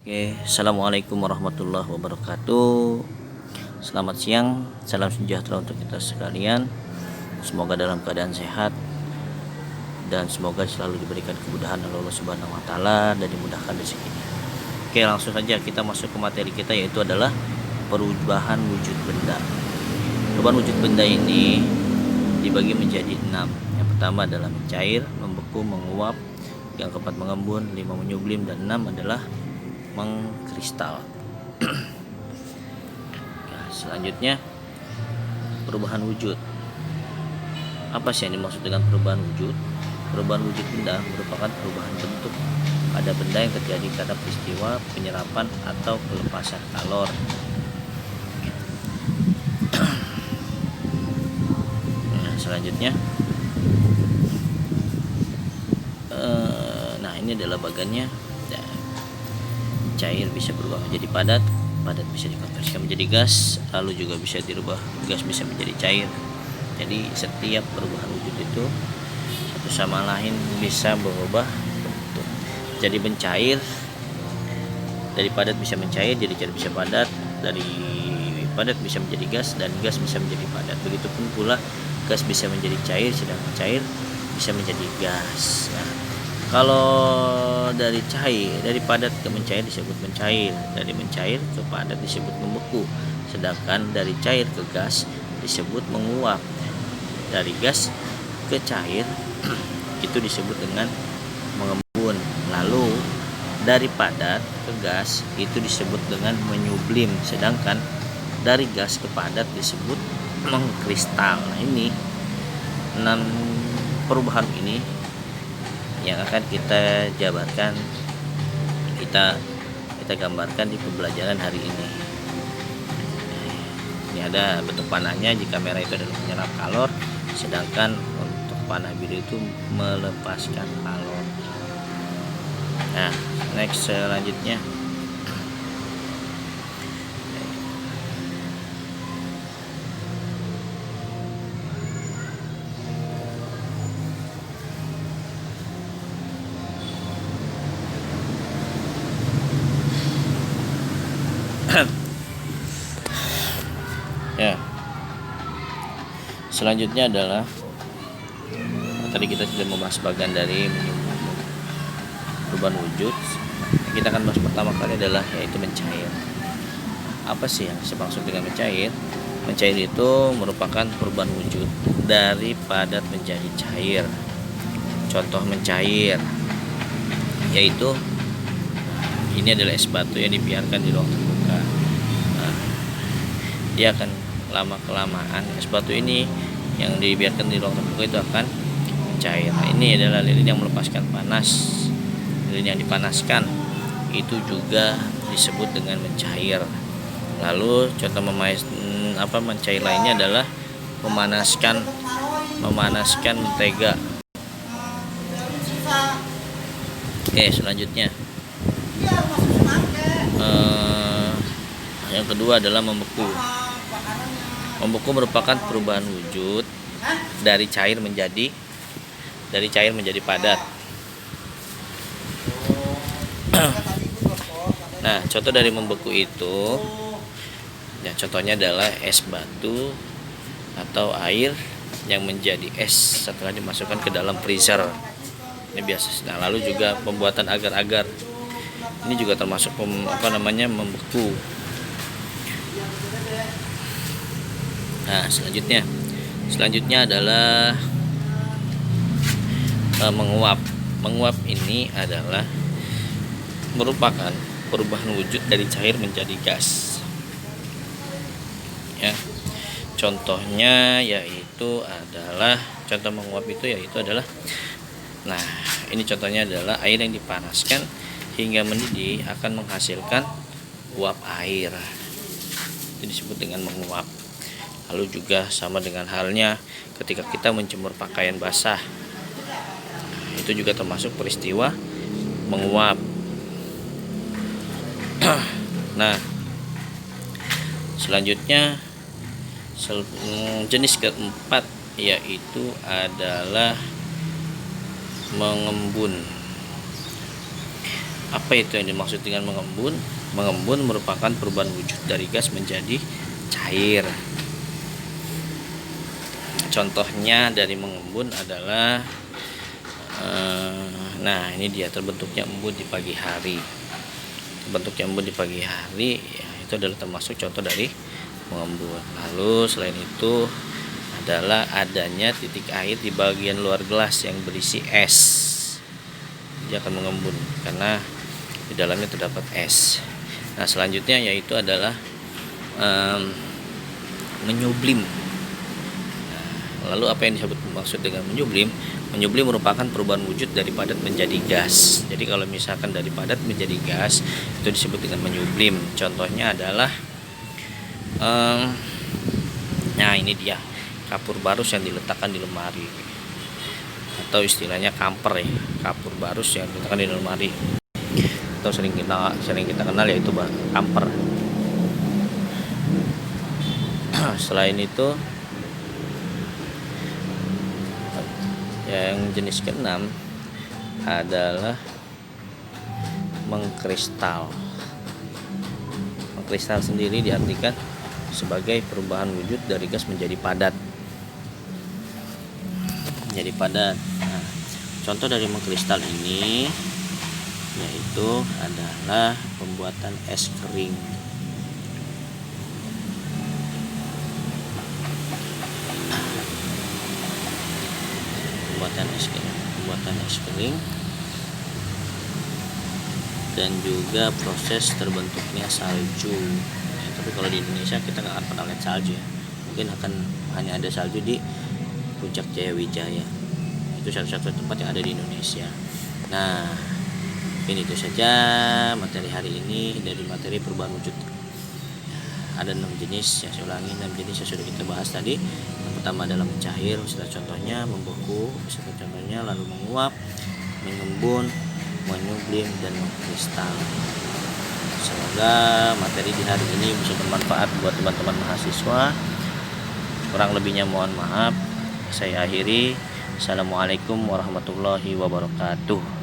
Oke, assalamualaikum warahmatullahi wabarakatuh. Selamat siang, salam sejahtera untuk kita sekalian. Semoga dalam keadaan sehat dan semoga selalu diberikan kemudahan oleh Allah Subhanahu Wa Taala dan dimudahkan rezekinya. Oke, langsung saja kita masuk ke materi kita, yaitu adalah perubahan wujud benda. Perubahan wujud benda ini dibagi menjadi 6. Yang pertama adalah mencair, membeku, menguap. Yang keempat mengembun, 5 menyublim, dan 6 adalah mengkristal. Nah, selanjutnya perubahan wujud. Apa sih yang dimaksud dengan perubahan wujud? Perubahan wujud benda merupakan perubahan bentuk pada benda yang terjadi karena peristiwa penyerapan atau pelepasan kalor. Nah, selanjutnya ini adalah bagannya. Cair bisa berubah menjadi padat, padat bisa dikonversikan menjadi gas, lalu juga bisa dirubah, gas bisa menjadi cair. Jadi setiap perubahan wujud itu satu sama lain bisa berubah bentuk. Jadi mencair, dari padat bisa mencair, jadi cair bisa padat, dari padat bisa menjadi gas, dan gas bisa menjadi padat. Begitupun pula gas bisa menjadi cair, sedangkan cair bisa menjadi gas. Nah, kalau dari cair, dari padat ke mencair disebut mencair, dari mencair ke padat disebut membeku, sedangkan dari cair ke gas disebut menguap, dari gas ke cair itu disebut dengan mengembun, lalu dari padat ke gas itu disebut dengan menyublim, sedangkan dari gas ke padat disebut mengkristal. Nah, ini 6 perubahan ini yang akan kita jabarkan, kita gambarkan di pembelajaran hari ini. Ini ada bentuk panahnya. Jika merah itu adalah menyerap kalor, sedangkan untuk panah biru itu melepaskan kalor. Nah, next selanjutnya ya. Selanjutnya adalah tadi kita sudah membahas bagian dari perubahan wujud. Kita akan bahas pertama kali adalah yaitu mencair. Apa sih yang dimaksud dengan mencair? Mencair itu merupakan perubahan wujud dari padat menjadi cair. Contoh mencair yaitu ini adalah es batu yang dibiarkan di ruang terbuka. Nah, dia akan lama kelamaan es batu ini yang dibiarkan di ruang terbuka itu akan mencair. Nah, ini adalah lilin yang melepaskan panas. Lilin yang dipanaskan itu juga disebut dengan mencair. Lalu contoh mencair lainnya adalah memanaskan mentega. Oke, selanjutnya yang kedua adalah membeku. Membeku merupakan perubahan wujud dari cair menjadi padat. Nah, contoh dari membeku itu, ya contohnya adalah es batu atau air yang menjadi es setelah dimasukkan ke dalam freezer. Ini biasa. Nah, lalu juga pembuatan agar-agar. Ini juga termasuk membeku. Nah, selanjutnya adalah menguap. Menguap ini adalah merupakan perubahan wujud dari cair menjadi gas. Ya. Contohnya yaitu adalah nah, ini contohnya adalah air yang dipanaskan hingga mendidih akan menghasilkan uap air. Itu disebut dengan menguap. Lalu juga sama dengan halnya ketika kita menjemur pakaian basah. Itu juga termasuk peristiwa menguap. Nah, selanjutnya jenis keempat yaitu adalah mengembun. Apa itu yang dimaksud dengan mengembun? Mengembun merupakan perubahan wujud dari gas menjadi cair. Contohnya dari mengembun adalah nah ini dia terbentuknya embun di pagi hari. Terbentuknya embun di pagi hari ya, itu adalah termasuk contoh dari mengembun. Lalu selain itu adalah adanya titik air di bagian luar gelas yang berisi es. Dia akan mengembun karena di dalamnya terdapat es. Nah selanjutnya yaitu adalah menyublim. Nah, lalu apa yang disebut maksud dengan menyublim? Menyublim merupakan perubahan wujud dari padat menjadi gas. Jadi kalau misalkan dari padat menjadi gas itu disebut dengan menyublim. Contohnya adalah nah ini dia kapur barus yang diletakkan di lemari, atau istilahnya kamper ya, kapur barus yang diletakkan di lemari, atau sering kita kenal yaitu kamper. Selain itu yang jenis keenam adalah mengkristal. Mengkristal sendiri diartikan sebagai perubahan wujud dari gas menjadi padat. Nah, contoh dari mengkristal ini yaitu adalah pembuatan es kering. Pembuatan es kering dan juga proses terbentuknya salju. Ya, tapi kalau di Indonesia kita nggak akan pernah lihat salju ya. Mungkin akan hanya ada salju di Puncak Jayawijaya. Itu satu-satu tempat yang ada di Indonesia. Nah, ini itu saja materi hari ini dari materi perubahan wujud. Ada 6 jenis, ya saya ulangi 6 jenis yang sudah kita bahas tadi. Yang pertama adalah mencair, setelah contohnya membeku, setelah contohnya lalu menguap, mengembun, menyublim, dan mengkristal. Semoga materi di hari ini bisa bermanfaat buat teman-teman mahasiswa. Kurang lebihnya mohon maaf. Saya akhiri. Assalamualaikum warahmatullahi wabarakatuh.